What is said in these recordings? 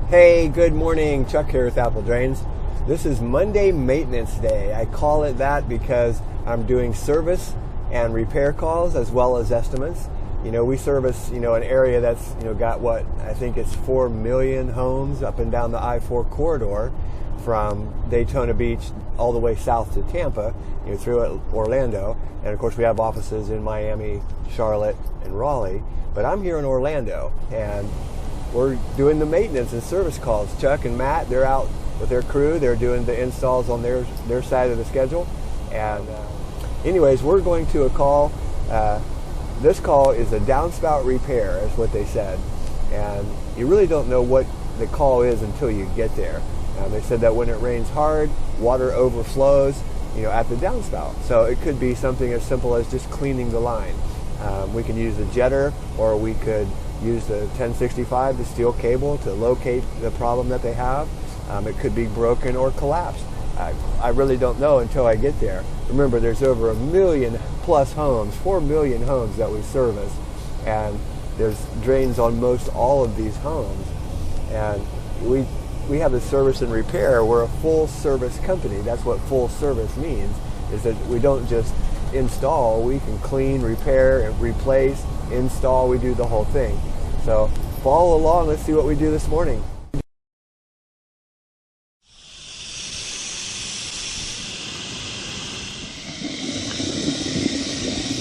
Hey, good morning. Chuck here with Apple Drains. This is Monday Maintenance Day. I call it that because I'm doing service and repair calls as well as estimates. You know, we service, an area that's, got what, I think it's 4 million homes up and down the I-4 corridor from Daytona Beach all the way south to Tampa, through Orlando. And of course we have offices in Miami, Charlotte, and Raleigh. But I'm here in Orlando, and we're doing the maintenance and service calls. Chuck and Matt, they're out with their crew. They're doing the installs on their side of the schedule. And anyways, we're going to a call. This call is a downspout repair, is what they said. And you really don't know what the call is until you get there. They said that when it rains hard, water overflows, at the downspout. So it could be something as simple as just cleaning the line. We can use a jetter, or we could use the 1065, the steel cable, to locate the problem that they have. It could be broken or collapsed. I really don't know until I get there. Remember, there's over 1 million plus homes, 4 million homes that we service, and there's drains on most all of these homes. And we have the service and repair. We're a full service company. That's what full service means, is that we don't just install. We can clean, repair, replace, install. We do the whole thing. So follow along. Let's see what we do this morning.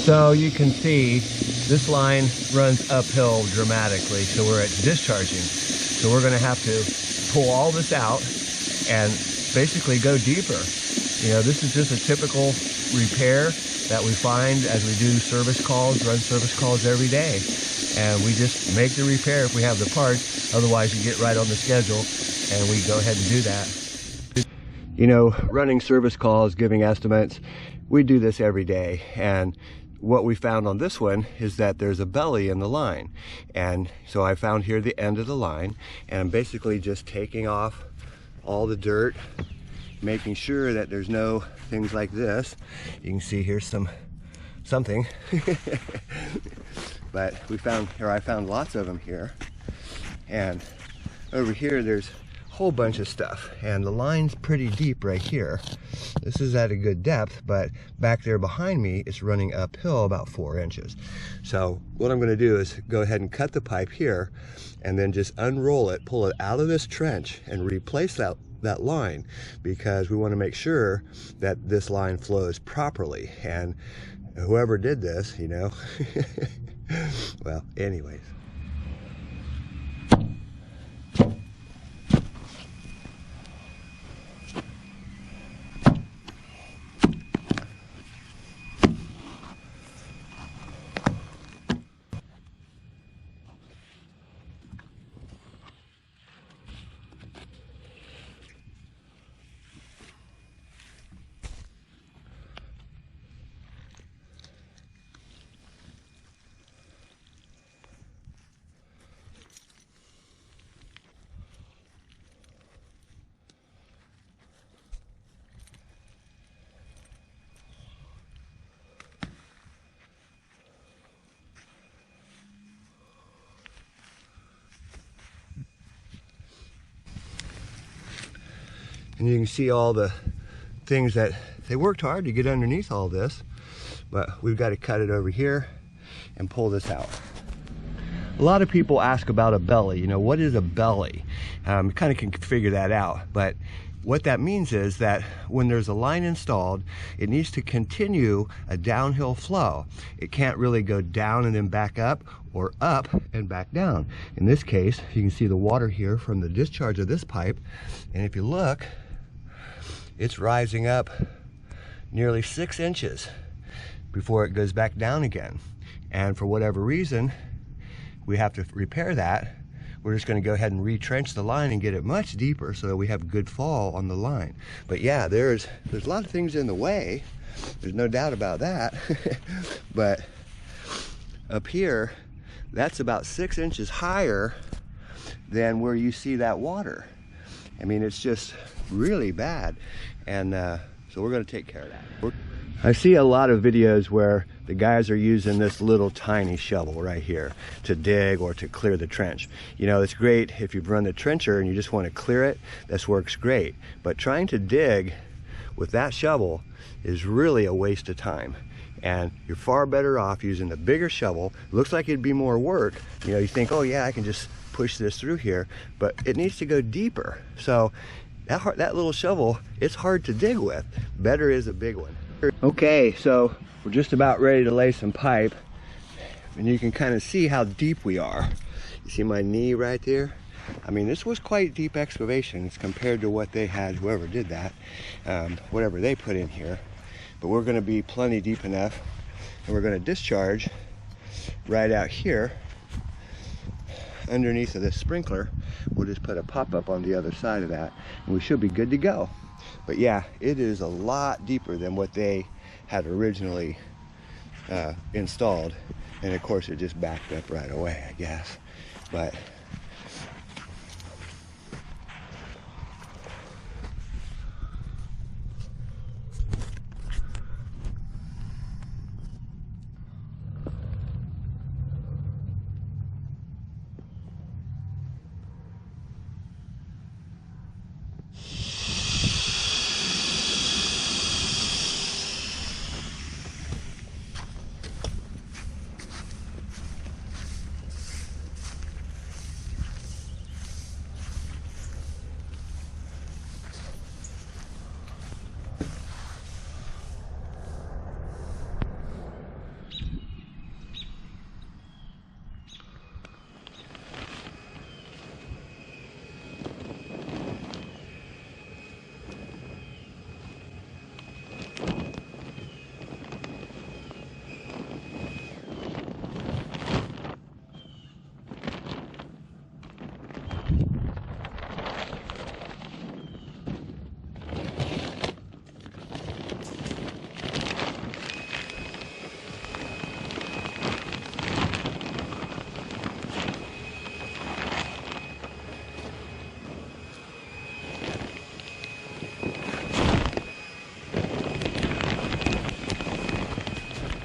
So you can see this line runs uphill dramatically, so we're at discharging. So we're going to have to pull all this out and basically go deeper. This is just a typical repair that we find as we do service calls, run service calls every day. And we just make the repair if we have the parts. Otherwise, you get right on the schedule, and we go ahead and do that. Running service calls, giving estimates, we do this every day. And what we found on this one is that there's a belly in the line. And so I found here the end of the line, and I'm basically just taking off all the dirt, making sure that there's no things like this. You can see here's something. But I found lots of them here. And over here there's a whole bunch of stuff, and the line's pretty deep right here. This is at a good depth, but back there behind me it's running uphill about 4 inches. So what I'm going to do is go ahead and cut the pipe here, and then just unroll it, pull it out of this trench, and replace that line, because we want to make sure that this line flows properly. And whoever did this, well, anyways. And you can see all the things that they worked hard to get underneath all this, but we've got to cut it over here and pull this out. A lot of people ask about a belly. What is a belly? Kind of can figure that out, but what that means is that when there's a line installed, it needs to continue a downhill flow. It can't really go down and then back up, or up and back down. In this case, you can see the water here from the discharge of this pipe, and if you look, it's rising up nearly 6 inches before it goes back down again. And for whatever reason, we have to repair that. We're just going to go ahead and retrench the line and get it much deeper so that we have good fall on the line. But yeah, there's a lot of things in the way. There's no doubt about that. But up here, that's about 6 inches higher than where you see that water. I mean, it's just really bad. And so we're going to take care of that. I see a lot of videos where the guys are using this little tiny shovel right here to dig or to clear the trench. You know, it's great if you've run the trencher and you just want to clear it. This works great. But trying to dig with that shovel is really a waste of time. And you're far better off using the bigger shovel. Looks like it'd be more work. You know, you think, oh yeah, I can just push this through here, but it needs to go deeper. So that little shovel, it's hard to dig with. Better is a big one. Okay, so we're just about ready to lay some pipe, and you can kind of see how deep we are. You see my knee right there? I mean, this was quite deep excavations compared to what they had, whoever did that, whatever they put in here. But we're going to be plenty deep enough, and we're going to discharge right out here underneath of this sprinkler. We'll just put a pop-up on the other side of that, and we should be good to go. But yeah, it is a lot deeper than what they had originally installed, and of course it just backed up right away, I guess. But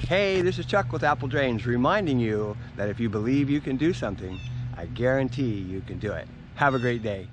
hey, this is Chuck with Apple Drains, reminding you that if you believe you can do something, I guarantee you can do it. Have a great day.